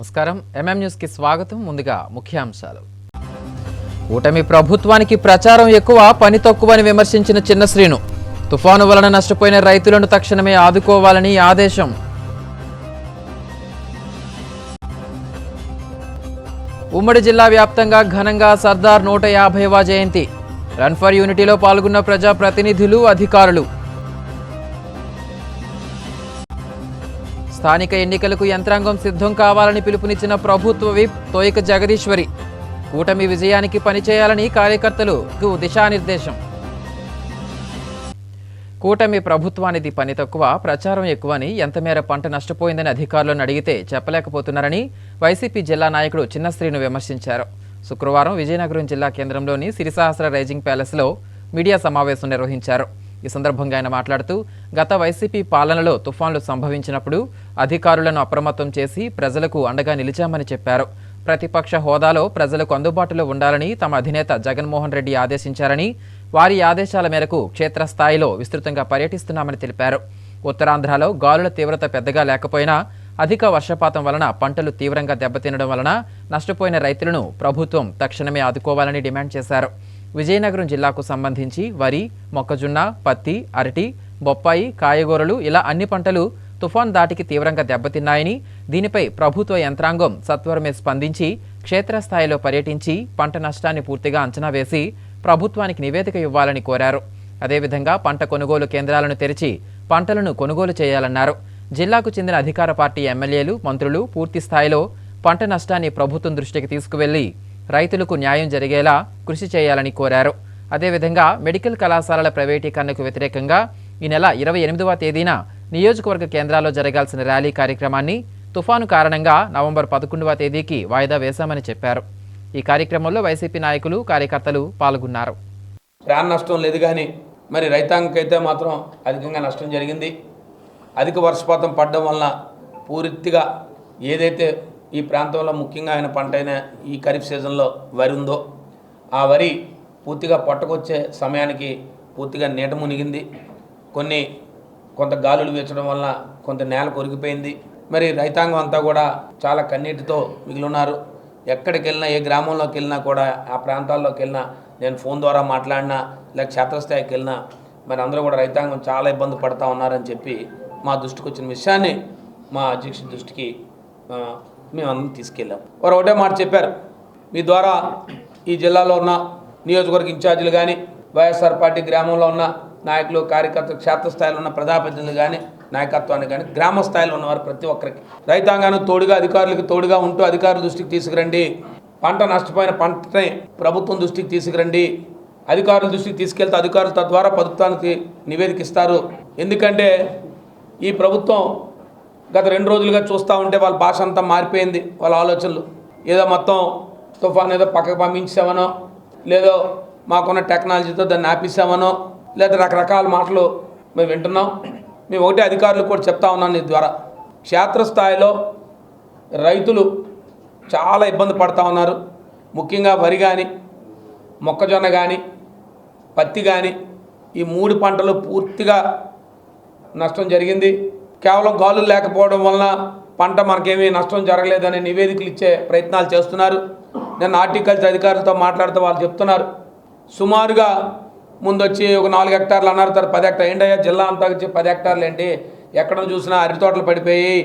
నమస్కారం MM news కి స్వాగతం. ముందుగా ముఖ్యాంశాలు. కూటమి ప్రభుత్వానికి ప్రచారం ఎక్కువ, పని తక్కువని విమర్శించిన చిన్న శ్రీను. తుఫాను వలన నష్టపోయిన రైతులను తక్షణమే ఆదుకోవాలని ఆదేశం. ఉమ్మడి జిల్లా వ్యాప్తంగా ఘనంగా సర్దార్ 150వ జయంతి. రన్ ఫర్ యూనిటీలో పాల్గొన్న ప్రజాప్రతినిధులు, అధికారులు. స్థానిక ఎన్నికలకు యంత్రాంగం సిద్ధం కావాలని పిలుపునిచ్చిన ప్రభుత్వ విప్ తోయిక జగదీశ్వరి. కూటమి విజయానికి పనిచేయాలని కార్యకర్తలకు దిశానిర్దేశం. కూటమి ప్రభుత్వానికి పని తక్కువ, ప్రచారం ఎక్కువని, ఎంతమేర పంట నష్టపోయిందని అధికారులను అడిగితే చెప్పలేకపోతున్నారని వైసీపీ జిల్లా నాయకుడు చిన్న శ్రీను విమర్శించారు. శుక్రవారం విజయనగరం జిల్లా కేంద్రంలోని సిరిసహస్ర రైజింగ్ ప్యాలెస్లో మీడియా సమావేశం నిర్వహించారు. ఈ సందర్భంగా ఆయన మాట్లాడుతూ, గత వైసీపీ పాలనలో తుఫాన్లు సంభవించినప్పుడు అధికారులను అప్రమత్తం చేసి ప్రజలకు అండగా నిలిచామని చెప్పారు. ప్రతిపక్ష హోదాలో ప్రజలకు అందుబాటులో ఉండాలని తమ అధినేత జగన్మోహన్ రెడ్డి ఆదేశించారని, వారి ఆదేశాల మేరకు క్షేత్రస్థాయిలో విస్తృతంగా పర్యటిస్తున్నామని తెలిపారు. ఉత్తరాంధ్రలో గాలుల తీవ్రత పెద్దగా లేకపోయినా అధిక వర్షపాతం వలన పంటలు తీవ్రంగా దెబ్బతినడం వలన నష్టపోయిన రైతులను ప్రభుత్వం తక్షణమే ఆదుకోవాలని డిమాండ్ చేశారు. విజయనగరం జిల్లాకు సంబంధించి వరి, మొక్కజొన్న, పత్తి, అరటి, బొప్పాయి, కాయగూరలు ఇలా అన్ని పంటలు తుఫాన్ దాటికి తీవ్రంగా దెబ్బతిన్నాయని, దీనిపై ప్రభుత్వ యంత్రాంగం సత్వరమే స్పందించి క్షేత్రస్థాయిలో పర్యటించి పంట నష్టాన్ని పూర్తిగా అంచనా వేసి ప్రభుత్వానికి నివేదిక ఇవ్వాలని కోరారు. అదేవిధంగా పంట కొనుగోలు కేంద్రాలను తెరిచి పంటలను కొనుగోలు చేయాలన్నారు. జిల్లాకు చెందిన అధికార పార్టీ ఎమ్మెల్యేలు, మంత్రులు పూర్తి స్థాయిలో పంట నష్టాన్ని ప్రభుత్వం దృష్టికి తీసుకువెళ్లి రైతులకు న్యాయం జరిగేలా కృషి చేయాలని కోరారు. అదేవిధంగా మెడికల్ కళాశాలల ప్రైవేటీకరణకు వ్యతిరేకంగా ఈ నెల 28వ తేదీన నియోజకవర్గ కేంద్రాల్లో జరగాల్సిన ర్యాలీ కార్యక్రమాన్ని తుఫాను కారణంగా నవంబర్ 11వ తేదీకి వాయిదా వేశామని చెప్పారు. ఈ కార్యక్రమంలో వైసీపీ నాయకులు, కార్యకర్తలు పాల్గొన్నారు. ప్రాణ నష్టం లేదు, కానీ మరి రైతాంగకైతే మాత్రం అధికంగా నష్టం జరిగింది. అధిక వర్షపాతం పడడం వలన పూర్తిగా ఏదైతే ఈ ప్రాంతంలో ముఖ్యంగా ఆయన పంట అయిన ఈ ఖరీఫ్ సీజన్లో వరి ఉందో ఆ వరి పూర్తిగా పొట్టకొచ్చే సమయానికి పూర్తిగా నీట మునిగింది. కొంత గాలులు వీచడం వలన కొంత నేల కొరిగిపోయింది. మరి రైతాంగం అంతా కూడా చాలా కన్నీటితో మిగిలిన్నారు. ఎక్కడికి వెళ్ళినా, ఏ గ్రామంలోకి వెళ్ళినా కూడా, ఆ ప్రాంతాల్లోకి వెళ్ళినా, నేను ఫోన్ ద్వారా మాట్లాడినా లేక క్షేత్రస్థాయికి వెళ్ళినా మరి అందరూ కూడా రైతాంగం చాలా ఇబ్బంది పడుతూ ఉన్నారని చెప్పి మా దృష్టికి వచ్చిన విషయాన్ని మా అధ్యక్షుడి దృష్టికి మేమందరం తీసుకెళ్ళాం. వారు ఒకటే మాట చెప్పారు, మీ ద్వారా ఈ జిల్లాలో ఉన్న నియోజకవర్గ ఇన్ఛార్జీలు కానీ, వైఎస్ఆర్ పార్టీ గ్రామంలో ఉన్న నాయకులు, కార్యకర్తలు, క్షేత్రస్థాయిలో ఉన్న ప్రజాప్రతినిధులు కానీ, నాయకత్వాన్ని కానీ, గ్రామ స్థాయిలో ఉన్నవారు ప్రతి ఒక్కరికి రైతాంగానికి తోడుగా, అధికారులకు తోడుగా ఉంటూ అధికారుల దృష్టికి తీసుకురండి. పంట నష్టపోయిన పంటని ప్రభుత్వం దృష్టికి తీసుకురండి. అధికారుల దృష్టికి తీసుకెళ్తే అధికారులు తద్వారా ప్రభుత్వానికి నివేదిక ఇస్తారు. ఎందుకంటే ఈ ప్రభుత్వం గత 2 రోజులుగా చూస్తూ ఉంటే వాళ్ళ భాష అంతా మారిపోయింది. వాళ్ళ ఆలోచనలు ఏదో మొత్తం తుఫాన్ ఏదో పక్కకు పంపించామనో, లేదో మాకున్న టెక్నాలజీతో దాన్ని ఆపేసామనో, లేదా రకరకాల మాటలు మేము వింటున్నాం. మేము ఒకటే అధికారులకు కూడా చెప్తా ఉన్నాను, ఈ ద్వారా క్షేత్రస్థాయిలో రైతులు చాలా ఇబ్బంది పడుతూ ఉన్నారు. ముఖ్యంగా వరి కానీ, మొక్కజొన్న కానీ, పత్తి కానీ, ఈ 3 పంటలు పూర్తిగా నష్టం జరిగింది. కేవలం గాలులు లేకపోవడం వలన పంట మనకేమీ నష్టం జరగలేదని నివేదికలు ఇచ్చే ప్రయత్నాలు చేస్తున్నారు. నేను హార్టికల్చర్ అధికారులతో మాట్లాడుతూ వాళ్ళు చెప్తున్నారు, సుమారుగా ముందు వచ్చి ఒక 4 హెక్టార్లు అన్నారు, తర్వాత 10 హెక్టార్లు ఏంటయ్యా జిల్లా అంతా వచ్చి 10 హెక్టార్లు ఏంటి? ఎక్కడ చూసినా అరటి తోటలు పడిపోయి,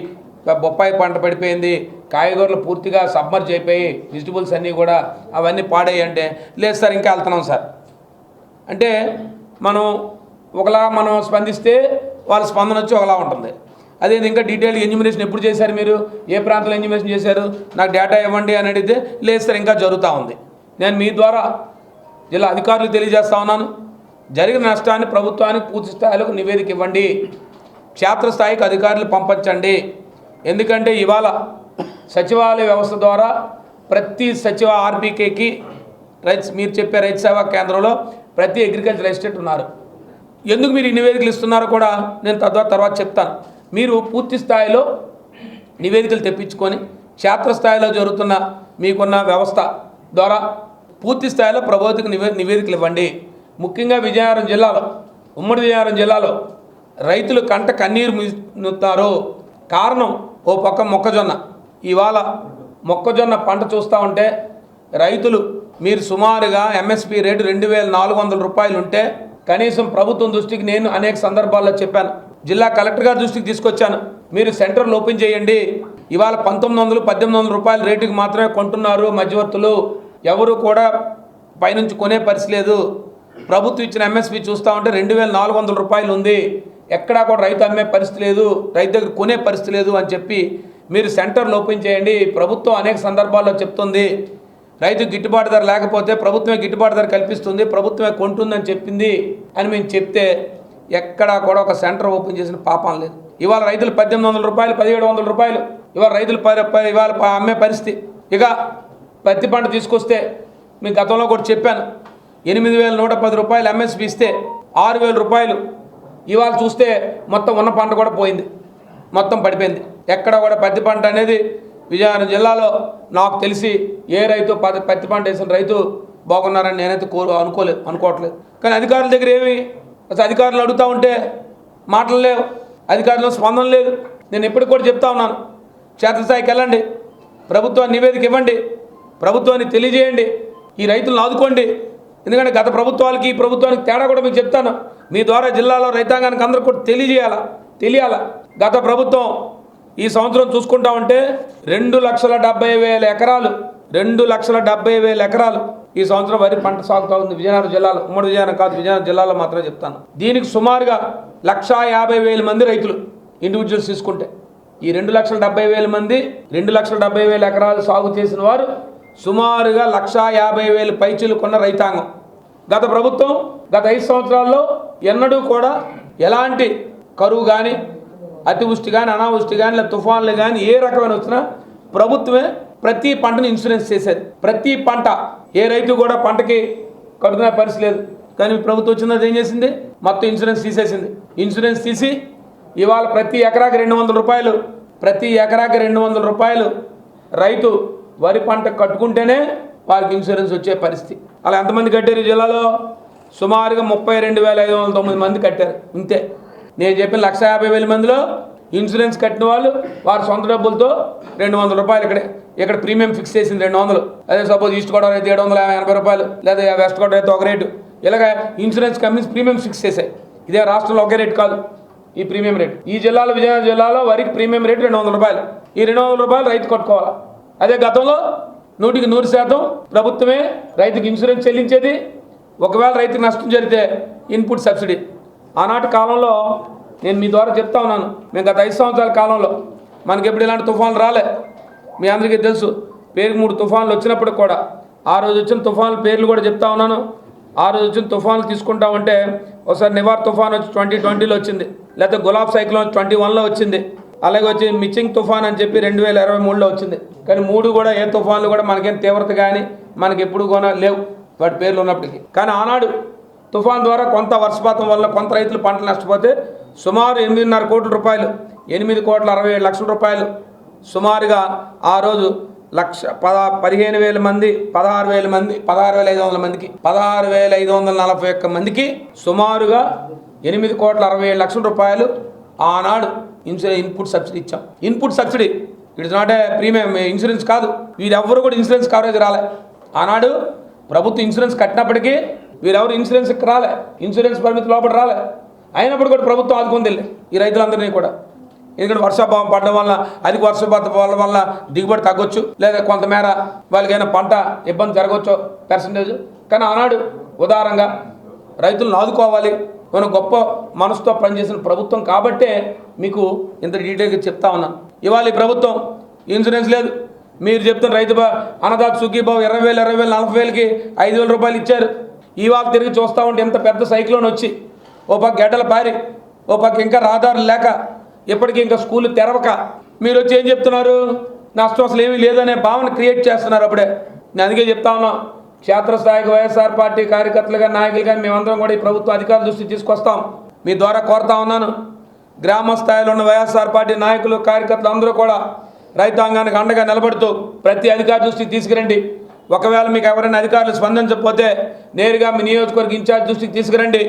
బొప్పాయి పంట పడిపోయింది, కాయగూరలు పూర్తిగా సబ్మర్జ్ అయిపోయి, వెజిటబుల్స్ అన్నీ కూడా అవన్నీ పాడయ్యి. అంటే లేదు సార్, ఇంకా వెళ్తున్నాం సార్ అంటే మనం స్పందిస్తే వాళ్ళ స్పందన వచ్చి ఒకలా ఉంటుంది. అదే ఇంకా డీటెయిల్డ్ ఎన్యూమినేషన్ ఎప్పుడు చేశారు, మీరు ఏ ప్రాంతంలో ఎన్యూమినేషన్ చేశారు, నాకు డేటా ఇవ్వండి అని అడిగితే లేదు సార్ ఇంకా జరుగుతూ ఉంది. నేను మీ ద్వారా జిల్లా అధికారులకు తెలియజేస్తా ఉన్నాను, జరిగిన నష్టాన్ని ప్రభుత్వానికి పూర్తి స్థాయిలో నివేదిక ఇవ్వండి, క్షేత్రస్థాయికి అధికారులు పంపించండి. ఎందుకంటే ఇవాళ సచివాలయ వ్యవస్థ ద్వారా ప్రతి ఆర్బీకేకి మీరు చెప్పే రైతు సేవా కేంద్రంలో ప్రతి అగ్రికల్చర్ ఎస్టేట్ ఉన్నారు. ఎందుకు మీరు ఈ నివేదికలు ఇస్తున్నారో కూడా నేను తర్వాత చెప్తాను. మీరు పూర్తి స్థాయిలో నివేదికలు తెప్పించుకొని క్షేత్రస్థాయిలో జరుగుతున్న మీకున్న వ్యవస్థ ద్వారా పూర్తి స్థాయిలో ప్రభుత్వకు నివేదికలు ఇవ్వండి. ముఖ్యంగా విజయనగరం జిల్లాలో, ఉమ్మడి విజయనగరం జిల్లాలో రైతులు కంట కన్నీరు ముత్తారు. కారణం ఓ పక్క మొక్కజొన్న, ఇవాళ మొక్కజొన్న పంట చూస్తూ ఉంటే రైతులు మీరు సుమారుగా ఎంఎస్పి రేటు 2,400 రూపాయలు ఉంటే కనీసం ప్రభుత్వం దృష్టికి నేను అనేక సందర్భాల్లో చెప్పాను, జిల్లా కలెక్టర్ గారి దృష్టికి తీసుకొచ్చాను, మీరు సెంటర్లు ఓపెన్ చేయండి. ఇవాళ 1,900, 1,800 రూపాయల రేటుకి మాత్రమే కొంటున్నారు మధ్యవర్తులు, ఎవరు కూడా పైనుంచి కొనే పరిస్థితి లేదు. ప్రభుత్వం ఇచ్చిన ఎంఎస్పి చూస్తూ ఉంటే 2,400 రూపాయలు ఉంది, ఎక్కడా కూడా రైతు అమ్మే పరిస్థితి లేదు, రైతు దగ్గర కొనే పరిస్థితి లేదు అని చెప్పి మీరు సెంటర్లు ఓపెన్ చేయండి. ప్రభుత్వం అనేక సందర్భాల్లో చెప్తుంది, రైతు గిట్టుబాటు ధర లేకపోతే ప్రభుత్వమే గిట్టుబాటు ధర కల్పిస్తుంది, ప్రభుత్వమే కొంటుందని చెప్పింది అని మేము చెప్తే ఎక్కడా కూడా ఒక సెంటర్ ఓపెన్ చేసిన పాపం లేదు. ఇవాళ రైతులు 1,800 రూపాయలు, 1,700 రూపాయలు ఇవాళ రైతులు ఇవాళ అమ్మే పరిస్థితి. ఇక పత్తి పంట తీసుకొస్తే మీకు గతంలో కూడా చెప్పాను, 8,110 రూపాయలు ఎంఎస్పి ఇస్తే 6,000 రూపాయలు ఇవాళ చూస్తే మొత్తం ఉన్న పంట కూడా పోయింది, మొత్తం పడిపోయింది. ఎక్కడ కూడా పత్తి పంట అనేది విజయనగరం జిల్లాలో నాకు తెలిసి ఏ రైతు పత్తి పంట వేసిన రైతు బాగున్నారని నేనైతే అనుకోవట్లేదు. కానీ అధికారుల దగ్గర ఏమి, అసలు అధికారులు అడుగుతూ ఉంటే మాటలు లేవు, అధికారుల స్పందన లేదు. నేను ఎప్పటికి కూడా చెప్తా ఉన్నాను, క్షేత్రస్థాయికి వెళ్ళండి, ప్రభుత్వాన్ని నివేదిక ఇవ్వండి, ప్రభుత్వాన్ని తెలియజేయండి, ఈ రైతులను ఆదుకోండి. ఎందుకంటే గత ప్రభుత్వాలకి ఈ ప్రభుత్వానికి తేడా కూడా మీకు చెప్తాను, మీ ద్వారా జిల్లాలో రైతాంగానికి అందరూ కూడా తెలియాలా. గత ప్రభుత్వం ఈ సంవత్సరం చూసుకుంటా ఉంటే 2,70,000 ఎకరాలు 2,70,000 ఎకరాలు ఈ సంవత్సరం వరి పంట సాగుతూ ఉంది విజయనగరం జిల్లాలో. ఉమ్మడి విజయనగరం కాదు, విజయనగరం జిల్లాలో మాత్రమే చెప్తాను. దీనికి సుమారుగా 1,50,000 మంది రైతులు ఇండివిజువల్స్ తీసుకుంటే, ఈ 2,70,000 మంది 2,70,000 ఎకరాలు సాగు చేసిన వారు సుమారుగా 1,50,000 పైచిలుకున్న రైతాంగం. గత ప్రభుత్వం గత 5 సంవత్సరాల్లో ఎన్నడూ కూడా ఎలాంటి కరువు కానీ, అతివృష్టి కానీ, అనావృష్టి కానీ, లేదా తుఫాన్లు కానీ ఏ రకమైన వచ్చినా ప్రభుత్వమే ప్రతి పంటను ఇన్సూరెన్స్ చేసేది. ప్రతి పంట ఏ రైతు కూడా పంటకి కడుతున్న పరిస్థితి లేదు. కానీ ప్రభుత్వం వచ్చింది ఏం చేసింది, మొత్తం ఇన్సూరెన్స్ తీసేసింది. ఇన్సూరెన్స్ తీసి ఇవాళ ప్రతి ఎకరాకి 200 రూపాయలు, ప్రతి ఎకరాకి 200 రూపాయలు రైతు వరి పంట కట్టుకుంటేనే వాళ్ళకి ఇన్సూరెన్స్ వచ్చే పరిస్థితి. అలా ఎంతమంది కట్టారు ఈ జిల్లాలో? సుమారుగా 32,509 మంది కట్టారు. ఇంతే. నేను చెప్పిన 1,50,000 మందిలో ఇన్సూరెన్స్ కట్టిన వాళ్ళు వారి సొంత డబ్బులతో 200 రూపాయలు ఇక్కడ ప్రీమియం ఫిక్స్ చేసింది 200. అదే సపోజ్ ఈస్ట్ గోదావరి అయితే 780 రూపాయలు, లేదా వెస్ట్ గోదావరి అయితే ఒక రేటు. ఇలాగ ఇన్సూరెన్స్ కంపెనీస్ ప్రీమియం ఫిక్స్ చేశాయి. ఇదే రాష్ట్రంలో ఒకే రేటు కాదు ఈ ప్రీమియం రేటు. ఈ జిల్లాలో విజయనగరం జిల్లాలో వరికి ప్రీమియం రేటు 200 రూపాయలు. ఈ 200 రూపాయలు రైతు కట్టుకోవాలి. అదే గతంలో 100% ప్రభుత్వమే రైతుకి ఇన్సూరెన్స్ చెల్లించేది. ఒకవేళ రైతుకి నష్టం జరిగితే ఇన్పుట్ సబ్సిడీ. ఆనాటి కాలంలో నేను మీ ద్వారా చెప్తా ఉన్నాను, మేము గత 5 సంవత్సరాల కాలంలో మనకి ఎప్పుడు ఇలాంటి తుఫాన్లు రాలే. మీ అందరికీ తెలుసు, పేరుకి 3 తుఫాన్లు వచ్చినప్పుడు కూడా ఆ రోజు వచ్చిన తుఫాన్ల పేర్లు కూడా చెప్తా ఉన్నాను. ఆ రోజు వచ్చిన తుఫాన్లు తీసుకుంటా ఉంటే ఒకసారి నివార్ తుఫాన్ వచ్చి 2020లో వచ్చింది, లేకపోతే గులాబ్ సైక్లోన్ 21లో వచ్చింది, అలాగే వచ్చి మిచింగ్ తుఫాన్ అని చెప్పి 2023లో వచ్చింది. కానీ 3 కూడా ఏ తుఫాన్లు కూడా మనకేం తీవ్రత కానీ మనకి ఎప్పుడు కూడా లేవు వాటి పేర్లు ఉన్నప్పటికీ. కానీ ఆనాడు తుఫాన్ ద్వారా కొంత వర్షపాతం వల్ల కొంత రైతులు పంటలు నష్టపోతే సుమారు 8.5 కోట్ల రూపాయలు, 8,67,00,000 రూపాయలు సుమారుగా ఆ రోజు 15,000 మంది, 16,000 మంది, 16,500 మందికి, 16,541 మందికి సుమారుగా 8,67,00,000 రూపాయలు ఆనాడు ఇన్పుట్ సబ్సిడీ ఇచ్చాం. Input subsidy, it's not a premium insurance కాదు. వీరెవ్వరు కూడా ఇన్సూరెన్స్ కవరేజ్ రాలే. ఆనాడు ప్రభుత్వం ఇన్సూరెన్స్ కట్టినప్పటికీ వీరెవరు ఇన్సూరెన్స్కి రాలే, ఇన్సూరెన్స్ పరిమితి లోపల రాలే. అయినప్పుడు కూడా ప్రభుత్వం ఆదుకుంది ఈ రైతులందరినీ కూడా. ఎందుకంటే వర్షాభావం పడడం వల్ల, అధిక వర్షపాతం వల్ల దిగుబడి తగ్గొచ్చు, లేదా కొంతమేర వాళ్ళకైనా పంట ఇబ్బంది జరగవచ్చు పర్సంటేజ్. కానీ ఆనాడు ఉదారంగా రైతులను ఆదుకోవాలి మనం గొప్ప మనసుతో పనిచేసిన ప్రభుత్వం కాబట్టే మీకు ఇంత డీటెయిల్గా చెప్తా ఉన్నాను. ఇవాళ ఈ ప్రభుత్వం ఇన్సూరెన్స్ లేదు. మీరు చెప్తున్న రైతు అన్నదాత సుఖీబాబు 20,000, 20,000, 40,000కి 5,000 రూపాయలు ఇచ్చారు. ఇవాళ తిరిగి చూస్తూ ఉంటే ఎంత పెద్ద సైక్లోన్ వచ్చి ఓ పక్క గడ్డల పారి, ఓ పక్క ఇంకా రహదారులు లేక, ఇప్పటికీ ఇంకా స్కూళ్ళు తెరవక మీరు వచ్చి ఏం చెప్తున్నారు, నష్టం అసలు ఏమీ లేదనే భావన క్రియేట్ చేస్తున్నారు. అప్పుడే నేను అందుకే చెప్తా ఉన్నాం, క్షేత్రస్థాయికి వైఎస్ఆర్ పార్టీ కార్యకర్తలుగా, నాయకులుగా మేమందరం కూడా ఈ ప్రభుత్వ అధికారుల దృష్టికి తీసుకొస్తాం. మీ ద్వారా కోరుతా ఉన్నాను, గ్రామ స్థాయిలో ఉన్న వైఎస్ఆర్ పార్టీ నాయకులు, కార్యకర్తలు అందరూ కూడా రైతాంగానికి అండగా నిలబడుతూ ప్రతి అధికారి దృష్టికి తీసుకురండి. ఒకవేళ మీకు ఎవరైనా అధికారులు స్పందించకపోతే నేరుగా మీ నియోజకవర్గ ఇన్ఛార్జ్ దృష్టికి తీసుకురండి.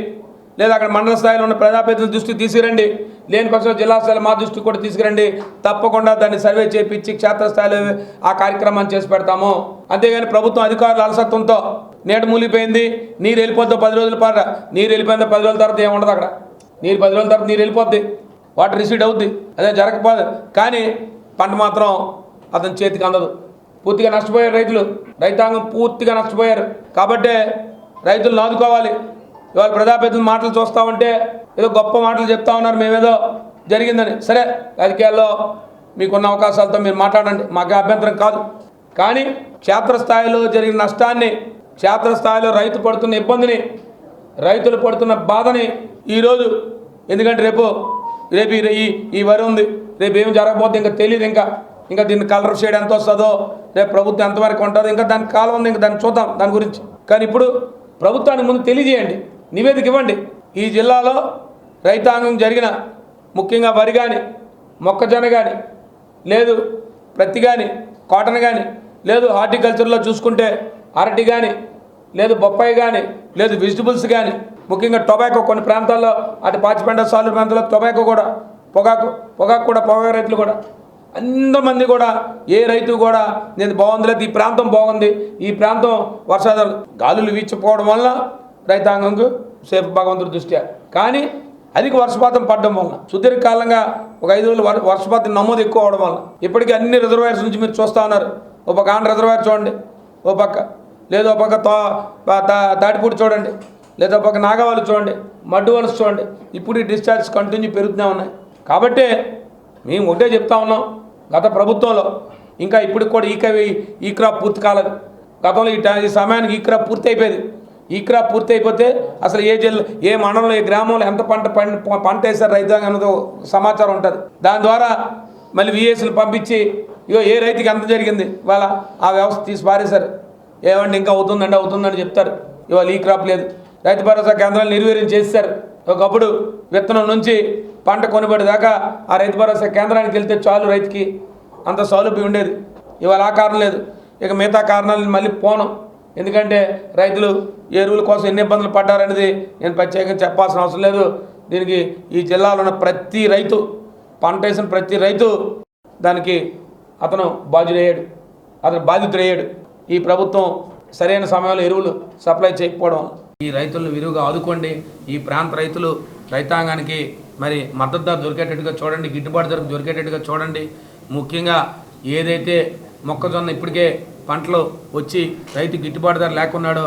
లేదా అక్కడ మండల స్థాయిలో ఉన్న ప్రజాప్రతినిధుల దృష్టికి తీసుకురండి, లేని పక్షంలో జిల్లా స్థాయిలో మా దృష్టికి కూడా తీసుకురండి. తప్పకుండా దాన్ని సర్వే చేయించి క్షేత్రస్థాయిలో ఆ కార్యక్రమాన్ని చేసి పెడతాము. అంతేగాని ప్రభుత్వం అధికారుల అలసత్వంతో నేట మూలిపోయింది, నీరు వెళ్ళిపోద్ది 10 రోజుల పాటు, నీరు వెళ్ళిపోయింది 10 రోజుల తర్వాత ఏముండదు అక్కడ, నీరు 10 రోజుల తర్వాత నీరు వెళ్ళిపోద్ది, వాటర్ రిసీడ్ అవుద్ది, అదే జరగకపోదు. కానీ పంట మాత్రం అతని చేతికి అందదు. పూర్తిగా నష్టపోయారు రైతాంగం పూర్తిగా నష్టపోయారు. కాబట్టే రైతులను ఆదుకోవాలి. ఇవాళ ప్రజాప్రతినిధుల మాటలు చూస్తూ ఉంటే ఏదో గొప్ప మాటలు చెప్తా ఉన్నారు, మేమేదో జరిగిందని. సరే, రాజకీయాల్లో మీకున్న అవకాశాలతో మీరు మాట్లాడండి, మాకు అభ్యంతరం కాదు. కానీ క్షేత్రస్థాయిలో జరిగిన నష్టాన్ని, క్షేత్రస్థాయిలో రైతు పడుతున్న ఇబ్బందిని, రైతులు పడుతున్న బాధని ఈరోజు, ఎందుకంటే రేపు ఈ వరి ఉంది, రేపు ఏం జరగబోతుంది ఇంకా తెలియదు. ఇంకా దీన్ని కలర్ షేడ్ ఎంత వస్తుందో, రేపు ప్రభుత్వం ఎంతవరకు ఉంటుందో, ఇంకా దానికి కాలం ఉంది, ఇంకా దాన్ని చూద్దాం దాని గురించి. కానీ ఇప్పుడు ప్రభుత్వానికి ముందు తెలియజేయండి, నివేదిక ఇవ్వండి. ఈ జిల్లాలో రైతాంగం జరిగిన, ముఖ్యంగా వరి కానీ, మొక్కజొన్న కానీ, లేదు ప్రత్తి కానీ, కాటన్ కానీ, లేదు హార్టికల్చర్లో చూసుకుంటే అరటి కానీ, లేదు బొప్పాయి కానీ, లేదు వెజిటబుల్స్ కానీ, ముఖ్యంగా టొబాకో కొన్ని ప్రాంతాల్లో, అటు పాచిపెండ సాలూరు ప్రాంతాల్లో టొబాకో కూడా, పొగాకు రైతులు కూడా, అందమంది కూడా, ఏ రైతు కూడా నేను బాగుంది లేదు, ఈ ప్రాంతం బాగుంది, ఈ ప్రాంతం వర్షాలు గాలులు వీచిపోవడం వల్ల రైతాంగంకు సేఫ్ భగవంతుడి దృష్ట్యా. కానీ అధిక వర్షపాతం పడడం వలన, సుదీర్ఘకాలంగా ఒక 5 రోజులు వర్షపాతం నమోదు ఎక్కువ అవడం వల్ల ఇప్పటికీ అన్ని రిజర్వాయర్స్ నుంచి మీరు చూస్తూ ఉన్నారు. ఓ పక్క ఆంధ్ర రిజర్వాయర్ చూడండి, ఓ పక్క లేదు, ఓ పక్క తాటిపూడి చూడండి, లేదా ఒక పక్క నాగవాళ్ళు చూడండి, మడ్డు వలస చూడండి. ఇప్పుడు ఈ డిశ్చార్జ్ కంటిన్యూ పెరుగుతూనే ఉన్నాయి. కాబట్టి మేము ఒకటే చెప్తా ఉన్నాం, గత ప్రభుత్వంలో ఇంకా ఇప్పటికి కూడా ఈ క్రాప్ పూర్తి కాలేదు. గతంలో ఈ సమయానికి ఈ క్రాప్ పూర్తి అయిపోయేది. ఈ క్రాప్ పూర్తి అయిపోతే అసలు ఏ మండలంలో, ఏ గ్రామంలో ఎంత పంట వేసారు రైతాంగం అన్నది సమాచారం ఉంటుంది. దాని ద్వారా మళ్ళీ విఏసీలు పంపించి ఇగో ఏ రైతుకి ఎంత జరిగింది వాళ్ళ ఆ వ్యవస్థ తీసి పారేశారు. ఏమంటే ఇంకా అవుతుందని చెప్తారు. ఇవాళ ఈ క్రాప్ లేదు. రైతు భరోసా కేంద్రాలు నిర్వీర్యం చేశారు. ఒకప్పుడు విత్తనం నుంచి పంట కొనుబడి దాకా ఆ రైతు భరోసా కేంద్రానికి వెళ్తే చాలు, రైతుకి అంత సౌలభ్యం ఉండేది. ఇవాళ ఆ కారణం లేదు. ఇక మిగతా కారణాలను మళ్ళీ పోను, ఎందుకంటే రైతులు ఎరువుల కోసం ఎన్ని ఇబ్బందులు పడ్డారనేది నేను ప్రత్యేకంగా చెప్పాల్సిన అవసరం లేదు. దీనికి ఈ జిల్లాలో ఉన్న ప్రతి రైతు, పంట వేసిన ప్రతి రైతు దానికి అతను బాధితుడయ్యాడు. ఈ ప్రభుత్వం సరైన సమయంలో ఎరువులు సప్లై చేయకపోవడం. ఈ రైతులను విరివిగా ఆదుకోండి. ఈ ప్రాంత రైతాంగానికి మరి మద్దతు ధర దొరికేటట్టుగా చూడండి, గిట్టుబాటు ధరకు దొరికేటట్టుగా చూడండి. ముఖ్యంగా ఏదైతే మొక్కజొన్న ఇప్పటికే పంటలు వచ్చి రైతు గిట్టుబాటు ధర లేకున్నాడో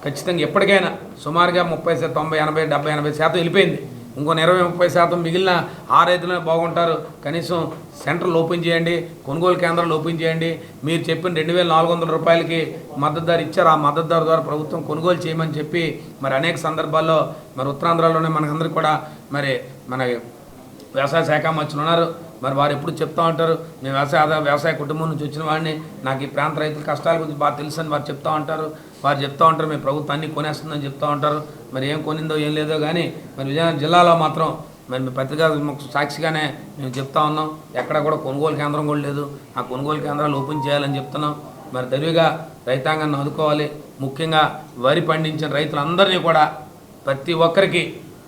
ఖచ్చితంగా ఎప్పటికైనా సుమారుగా 30%, 90%, 80%, 70% వెళ్ళిపోయింది. ఇంకో 20-30% మిగిలిన ఆ రైతులనే బాగుంటారు. కనీసం సెంటర్లు ఓపెన్ చేయండి, కొనుగోలు కేంద్రాలు ఓపెన్ చేయండి. మీరు చెప్పిన 2,400 రూపాయలకి మద్దతు ధర ఇచ్చారు. ఆ మద్దతు ధర ద్వారా ప్రభుత్వం కొనుగోలు చేయమని చెప్పి మరి అనేక సందర్భాల్లో మరి ఉత్తరాంధ్రలోనే మనకందరికీ కూడా మరి మన వ్యవసాయ శాఖ మంత్రులు ఉన్నారు. మరి వారు ఎప్పుడు చెప్తూ ఉంటారు, నేను వ్యవసాయ కుటుంబం నుంచి వచ్చిన వాడిని, నాకు ఈ ప్రాంత రైతుల కష్టాల గురించి బాగా తెలుసు అని వారు చెప్తూ ఉంటారు. మీ ప్రభుత్వం అన్నీ కొనేస్తుందని చెప్తూ ఉంటారు. మరి ఏం కొనిందో ఏం లేదో కానీ మరి విజయనగరం జిల్లాలో మాత్రం మరి మీ పత్రికా సాక్షిగానే మేము చెప్తా ఉన్నాం, ఎక్కడ కూడా కొనుగోలు కేంద్రం కూడా లేదు. ఆ కొనుగోలు కేంద్రాలు ఓపెన్ చేయాలని చెప్తున్నాం. మరి దరివిగా రైతాంగాన్ని ఆదుకోవాలి. ముఖ్యంగా వరి పండించిన రైతులందరినీ కూడా ప్రతి ఒక్కరికి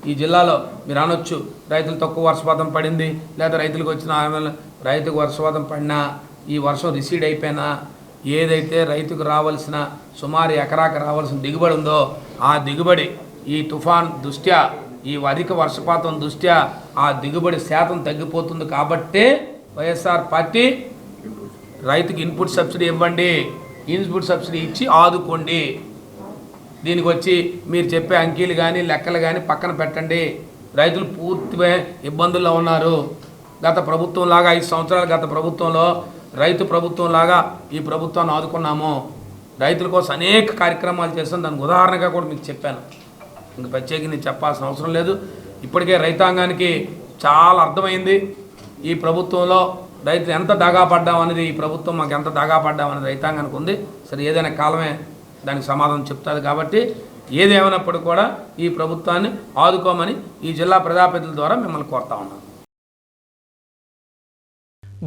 ఈ జిల్లాలో మీరు అనొచ్చు, రైతులు తక్కువ వర్షపాతం పడింది, లేదా రైతులకు వచ్చిన రైతుకు వర్షపాతం పడినా, ఈ వర్షం రిసీడ్ అయిపోయినా, ఏదైతే రైతుకు రావాల్సిన సుమారు ఎకరాకు రావాల్సిన దిగుబడి ఉందో ఆ దిగుబడి ఈ తుఫాన్ దృష్ట్యా, ఈ అధిక వర్షపాతం దృష్ట్యా ఆ దిగుబడి శాతం తగ్గిపోతుంది. కాబట్టే వైఎస్ఆర్ పార్టీ రైతుకి ఇన్పుట్ సబ్సిడీ ఇవ్వండి, ఇన్పుట్ సబ్సిడీ ఇచ్చి ఆదుకోండి. దీనికి వచ్చి మీరు చెప్పే అంకీలు కానీ లెక్కలు కానీ పక్కన పెట్టండి. రైతులు పూర్తిగా ఇబ్బందుల్లో ఉన్నారు. గత ప్రభుత్వం లాగా 5 సంవత్సరాలు గత ప్రభుత్వంలో రైతు ప్రభుత్వం లాగా ఈ ప్రభుత్వాన్ని ఆదుకున్నాము. రైతుల కోసం అనేక కార్యక్రమాలు చేస్తాం. దానికి ఉదాహరణగా కూడా మీకు చెప్పాను. ఇంక ప్రత్యేకంగా చెప్పాల్సిన అవసరం లేదు. ఇప్పటికే రైతాంగానికి చాలా అర్థమైంది ఈ ప్రభుత్వంలో రైతు ఎంత దాగా పడ్డాం అనేది, ఈ ప్రభుత్వం మాకు ఎంత దాగా పడ్డాం అనేది రైతాంగానికి ఉంది. సరే, ఏదైనా కాలమే దానికి సమాధానం చెప్తుంది. కాబట్టి ఏదేమైనప్పుడు కూడా ఈ ప్రభుత్వాన్ని ఆదుకోమని ఈ జిల్లా ప్రజాప్రతినిధుల ద్వారా మిమ్మల్ని కోరుతా ఉన్నాను.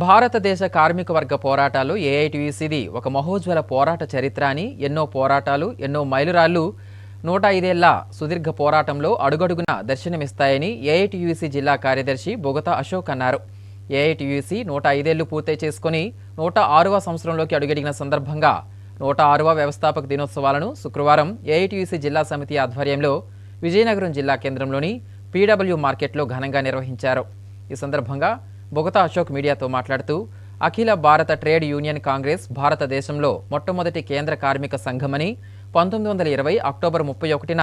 భారతదేశ కార్మిక వర్గ పోరాటాలు ఏఐటీయూసీది ఒక మహోజ్వల పోరాట చరిత్ర అని, ఎన్నో పోరాటాలు, ఎన్నో మైలురాళ్లు 105 ఏళ్ల సుదీర్ఘ పోరాటంలో అడుగడుగున దర్శనమిస్తాయని ఏఐటీయూసీ జిల్లా కార్యదర్శి బొగతా అశోక్ అన్నారు. ఏఐటీయూసీ 105 ఏళ్లు పూర్తి చేసుకుని 106వ సంవత్సరంలోకి అడుగడిగిన సందర్భంగా 106వ వ్యవస్థాపక దినోత్సవాలను శుక్రవారం ఏఐటీయూసీ జిల్లా సమితి ఆధ్వర్యంలో విజయనగరం జిల్లా కేంద్రంలోని పీడబ్ల్యూ మార్కెట్లో ఘనంగా నిర్వహించారు. ఈ సందర్భంగా బొగతా అశోక్ మీడియాతో మాట్లాడుతూ అఖిల భారత ట్రేడ్ యూనియన్ కాంగ్రెస్ భారతదేశంలో మొట్టమొదటి కేంద్ర కార్మిక సంఘమని 1920 అక్టోబర్ 31న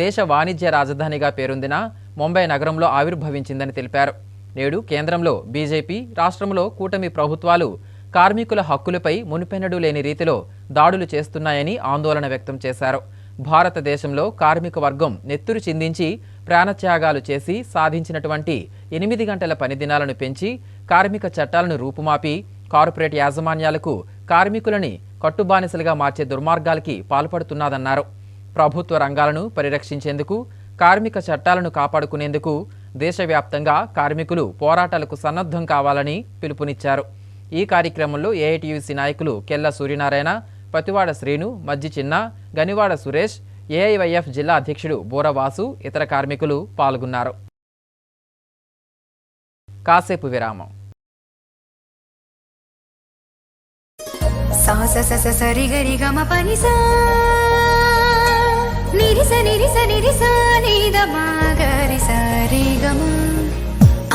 దేశ వాణిజ్య రాజధానిగా పేరొందిన ముంబై నగరంలో ఆవిర్భవించిందని తెలిపారు. నేడు కేంద్రంలో బీజేపీ, రాష్ట్రంలో కూటమి ప్రభుత్వాలు కార్మికుల హక్కులపై మునుపెన్నడూ లేని రీతిలో దాడులు చేస్తున్నాయని ఆందోళన వ్యక్తం చేశారు. భారతదేశంలో కార్మిక వర్గం నెత్తురు చిందించి ప్రాణత్యాగాలు చేసి సాధించినటువంటి 8 గంటల పని దినాలను పెంచి కార్మిక చట్టాలను రూపుమాపి కార్పొరేట్ యాజమాన్యాలకు కార్మికులని కట్టుబానిసలుగా మార్చే దుర్మార్గాలకి పాల్పడుతున్నదన్నారు. ప్రభుత్వ రంగాలను పరిరక్షించేందుకు, కార్మిక చట్టాలను కాపాడుకునేందుకు దేశవ్యాప్తంగా కార్మికులు పోరాటాలకు సన్నద్ధం కావాలని పిలుపునిచ్చారు. ఈ కార్యక్రమంలో ఏఐటీయూసీ నాయకులు కెల్ల సూర్యనారాయణ, పతివాడ శ్రీను, మజ్జి చిన్న, గనివాడ సురేష్, ఏఐవైఎఫ్ జిల్లా అధ్యక్షుడు బోరవాసు, ఇతర కార్మికులు పాల్గొన్నారు. కాసేపు విరామం.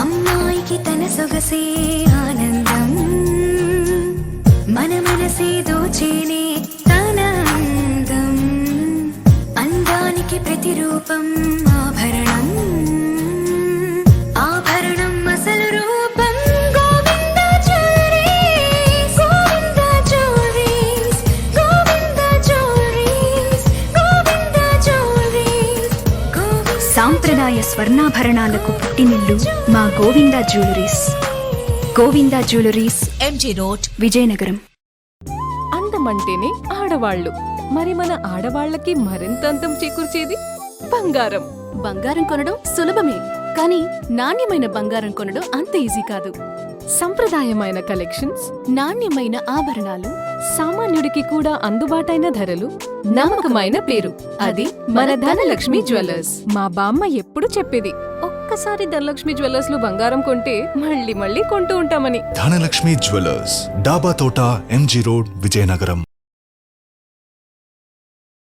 అమ్మాయికి తన సొగసే ఆనందం, మన మనసే దోచేనే తన అందం, అందానికి ప్రతిరూపం ఆభరణం, ఆభరణం అసలు రూపం Govinda jewelleries, Govinda jewelleries, Govinda jewelleries, Govinda jewelleries. సాంప్రదాయ స్వర్ణాభరణాలకు పుట్టినిల్లు మా Govinda jewelleries. Govinda jewelleries, MG road, Vizianagaram. అందమంటేనే ఆడవాళ్లు, మరి మన ఆడవాళ్లకి మరింత అందం చేకూర్చేది బంగారం. బంగారం కొనడం సులభమే, కానీ నాణ్యమైన బంగారం కొనడం అంత ఈజీ కాదు. సంప్రదాయమైన కలెక్షన్స్, నాణ్యమైన ఆభరణాలు, సామాన్యుడికి కూడా అందుబాటైన ధరలు, నమ్మకమైన పేరు, అది మన ధనలక్ష్మి జ్యువెలర్స్. మా బామ్మ ఎప్పుడు చెప్పేది, ఒక్కసారి ధనలక్ష్మి జ్యువెలర్స్ లో బంగారం కొంటే మళ్ళీ మళ్ళీ కొంటూ ఉంటామని. ధనలక్ష్మి జ్యువెలర్స్, డాబా తోట, ఎంజీ రోడ్, విజయనగరం.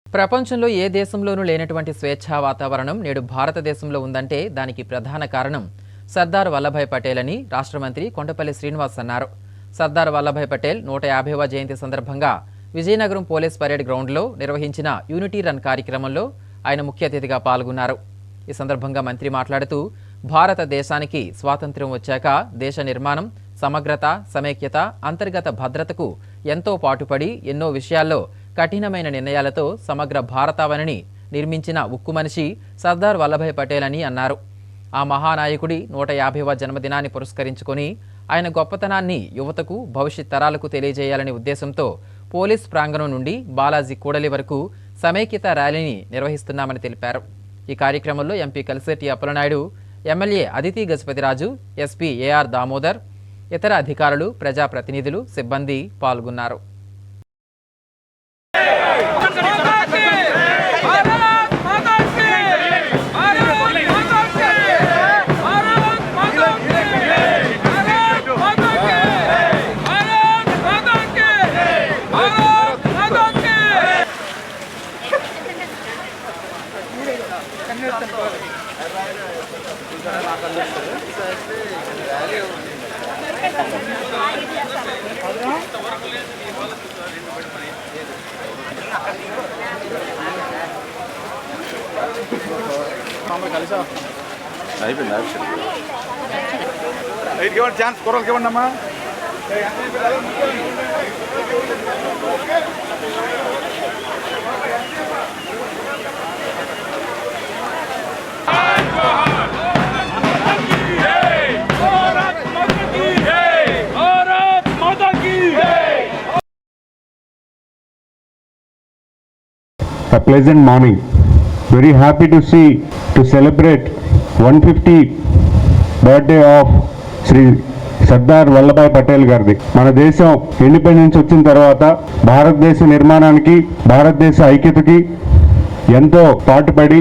ప్రపంచంలో ఏ దేశంలోనూ లేనటువంటి స్వేచ్ఛా వాతావరణం నేడు భారతదేశంలో ఉందంటే దానికి ప్రధాన కారణం సర్దార్ వల్లభాయ్ పటేల్ అని రాష్ట్ర మంత్రి కొండపల్లి శ్రీనివాస్ అన్నారు. సర్దార్ వల్లభాయ్ పటేల్ 150వ జయంతి సందర్భంగా విజయనగరం పోలీస్ పరేడ్ గ్రౌండ్లో నిర్వహించిన యూనిటీ రన్ కార్యక్రమంలో ఆయన ముఖ్య అతిథిగా పాల్గొన్నారు. ఈ సందర్భంగా మంత్రి మాట్లాడుతూ భారతదేశానికి స్వాతంత్ర్యం వచ్చాక దేశ నిర్మాణం, సమగ్రత, సమైక్యత, అంతర్గత భద్రతకు ఎంతో పాటుపడి ఎన్నో విషయాల్లో కఠినమైన నిర్ణయాలతో సమగ్ర భారతావనిని నిర్మించిన ఉక్కు మనిషి సర్దార్ వల్లభాయ్ పటేల్ అని అన్నారు. ఆ మహానాయకుడి 150వ జన్మదినాన్ని పురస్కరించుకొని ఆయన గొప్పతనాన్ని యువతకు, భవిష్యత్ తరాలకు తెలియజేయాలనే ఉద్దేశంతో పోలీస్ ప్రాంగణం నుండి బాలాజీ కూడలి వరకు సమైక్యత ర్యాలీని నిర్వహిస్తున్నామని తెలిపారు. ఈ కార్యక్రమంలో MP Kalisetti Appalanaidu, MLA Aditi Gajapathiraju, SP AR Damodar, ఇతర అధికారులు, ప్రజాప్రతినిధులు, సిబ్బంది పాల్గొన్నారు. ఛాన్స్ కూరలకి ఇవ్వండి అమ్మా. A pleasant morning. Very happy to celebrate 150th birthday of Sri Sardar Vallabhbhai Patel గారిది. మన దేశం ఇండిపెండెన్స్ వచ్చిన తర్వాత భారతదేశ నిర్మాణానికి, భారతదేశ ఐక్యతకి ఎంతో పాటుపడి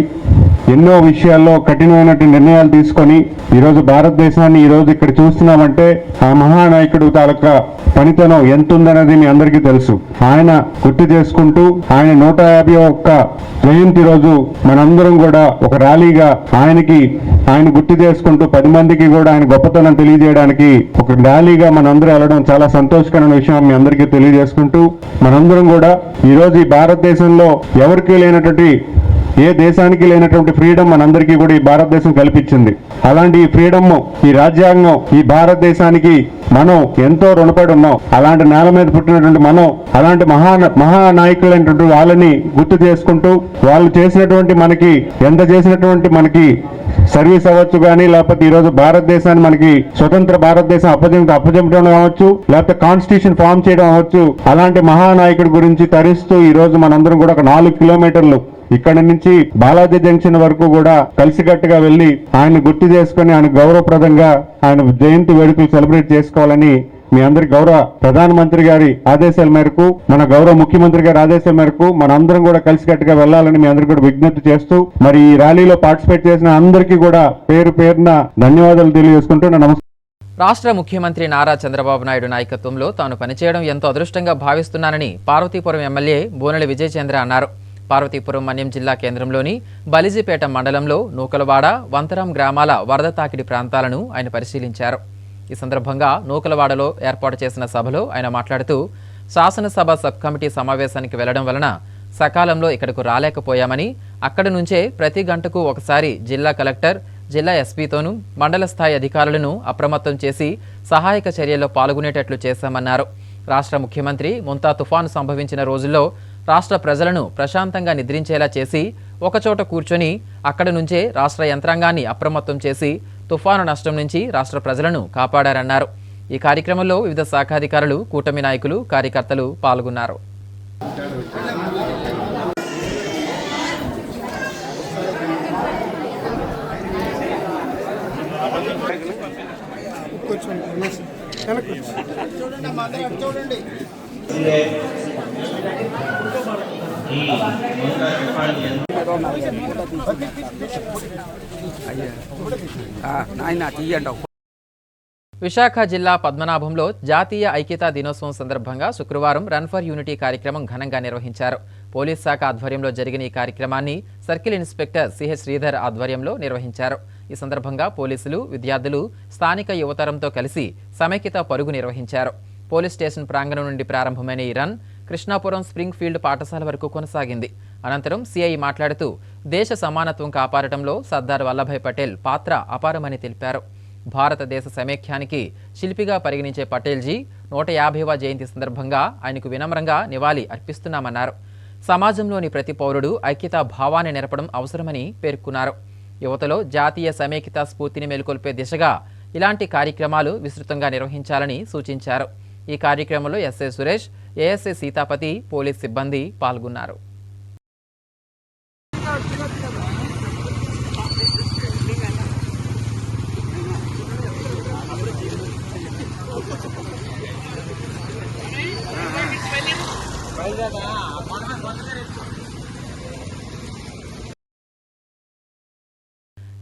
ఎన్నో విషయాల్లో కఠినమైనటువంటి నిర్ణయాలు తీసుకొని ఈరోజు భారతదేశాన్ని ఈరోజు ఇక్కడ చూస్తున్నామంటే ఆ మహానాయకుడు తాలూకా పనితనం ఎంత ఉందనేది మీ అందరికీ తెలుసు. ఆయన గుర్తు చేసుకుంటూ ఆయన 151 జయంతి రోజు మనందరం కూడా ఒక ర్యాలీగా ఆయన గుర్తు చేసుకుంటూ 10 మందికి కూడా ఆయన గొప్పతనం తెలియజేయడానికి ఒక ర్యాలీగా మనందరం వెళ్ళడం చాలా సంతోషకరమైన విషయం మీ అందరికీ తెలియజేసుకుంటూ మనందరం కూడా ఈరోజు ఈ భారతదేశంలో ఎవరికీ లేనటువంటి ఏ దేశానికి లేనటువంటి ఫ్రీడమ్ మనందరికీ కూడా ఈ భారతదేశం కల్పించింది. అలాంటి ఈ ఫ్రీడమ్, ఈ రాజ్యాంగం ఈ భారతదేశానికి మనం ఎంతో రుణపడి ఉన్నాం. అలాంటి నేల మీద పుట్టినటువంటి మనం అలాంటి మహానాయకులైనటువంటి వాళ్ళని గుర్తు చేసుకుంటూ వాళ్ళు చేసినటువంటి మనకి సర్వీస్ అవ్వచ్చు కానీ, లేకపోతే ఈరోజు భారతదేశాన్ని మనకి స్వతంత్ర భారతదేశం అప్పజెప్పడం కావచ్చు, లేకపోతే కాన్స్టిట్యూషన్ ఫామ్ చేయడం అవ్వచ్చు, అలాంటి మహానాయకుడి గురించి తరిస్తూ ఈ రోజు మనందరం కూడా ఒక 4 కిలోమీటర్లు ఇక్కడ నుంచి బాలాజీ జంక్షన్ వరకు కూడా కలిసికట్టుగా వెళ్లి ఆయన గుర్తు చేసుకుని ఆయన గౌరవప్రదంగా ఆయన జయంతి వేడుకలు సెలబ్రేట్ చేసుకోవాలని మీ అందరి గౌరవ ప్రధానమంత్రి గారి ఆదేశాల మేరకు, మన గౌరవ ముఖ్యమంత్రి గారి ఆదేశాల మేరకు మన అందరం కూడా కలిసికట్టుగా వెళ్లాలని మీ అందరికీ కూడా విజ్ఞప్తి చేస్తూ మరి ఈ ర్యాలీలో పార్టిసిపేట్ చేసిన అందరికీ కూడా పేరున ధన్యవాదాలు తెలియజేసుకుంటూ నమస్కారం. రాష్ట్ర ముఖ్యమంత్రి నారా చంద్రబాబు నాయుడు నాయకత్వంలో తాను పనిచేయడం ఎంతో అదృష్టంగా భావిస్తున్నానని పార్వతీపురం ఎమ్మెల్యే బోనెల విజయ్ చంద్ర అన్నారు. పార్వతీపురం మన్యం జిల్లా కేంద్రంలోని బలిజిపేట మండలంలో నూకలవాడ, వంతరాం గ్రామాల వరద తాకిడి ప్రాంతాలను ఆయన పరిశీలించారు. ఈ సందర్భంగా నూకలవాడలో ఏర్పాటు చేసిన సభలో ఆయన మాట్లాడుతూ శాసనసభ సబ్ కమిటీ సమావేశానికి వెళ్లడం వలన సకాలంలో ఇక్కడకు రాలేకపోయామని, అక్కడి నుంచే ప్రతి గంటకు ఒకసారి జిల్లా కలెక్టర్, జిల్లా ఎస్పీతోనూ మండల స్థాయి అధికారులను అప్రమత్తం చేసి సహాయక చర్యల్లో పాల్గొనేటట్లు చేశామన్నారు. రాష్ట్ర ముఖ్యమంత్రి ముంతా తుఫాను సంభవించిన రోజుల్లో రాష్ట్ర ప్రజలను ప్రశాంతంగా నిద్రించేలా చేసి ఒకచోట కూర్చొని అక్కడి నుంచే రాష్ట్ర యంత్రాంగాన్ని అప్రమత్తం చేసి తుఫాను నష్టం నుంచి రాష్ట్ర ప్రజలను కాపాడారన్నారు. ఈ కార్యక్రమంలో వివిధ శాఖాధికారులు, కూటమి నాయకులు, కార్యకర్తలు పాల్గొన్నారు. విశాఖ జిల్లా పద్మనాభంలో జాతీయ ఐక్యతా దినోత్సవం సందర్భంగా శుక్రవారం రన్ ఫర్ యూనిటీ కార్యక్రమం ఘనంగా నిర్వహించారు. పోలీస్ శాఖ ఆధ్వర్యంలో జరిగిన ఈ కార్యక్రమాన్ని సర్కిల్ ఇన్స్పెక్టర్ సిహెచ్ శ్రీధర్ ఆధ్వర్యంలో నిర్వహించారు. ఈ సందర్భంగా పోలీసులు, విద్యార్థులు స్థానిక యువతరంతో కలిసి సమైక్యత పరుగు నిర్వహించారు. పోలీస్ స్టేషన్ ప్రాంగణం నుండి ప్రారంభమైన ఈ రన్ కృష్ణాపురం స్ప్రింగ్ ఫీల్డ్ పాఠశాల వరకు కొనసాగింది. అనంతరం సిఐ మాట్లాడుతూ దేశ సమానత్వం కాపాడటంలో సర్దార్ వల్లభాయ్ పటేల్ పాత్ర అపారమని తెలిపారు. భారతదేశ సమైక్యానికి శిల్పిగా పరిగణించే పటేల్జీ 150వ జయంతి సందర్భంగా ఆయనకు వినమ్రంగా నివాళి అర్పిస్తున్నామన్నారు. సమాజంలోని ప్రతి పౌరుడు ఐక్యతా భావాన్ని నెరపడం అవసరమని పేర్కొన్నారు. యువతలో జాతీయ సమైక్యతా స్ఫూర్తిని మేల్కొల్పే దిశగా ఇలాంటి కార్యక్రమాలు విస్తృతంగా నిర్వహించాలని సూచించారు. ఈ కార్యక్రమంలో SI Suresh, ASI Seethapathi, police సిబ్బంది పాల్గొన్నారు.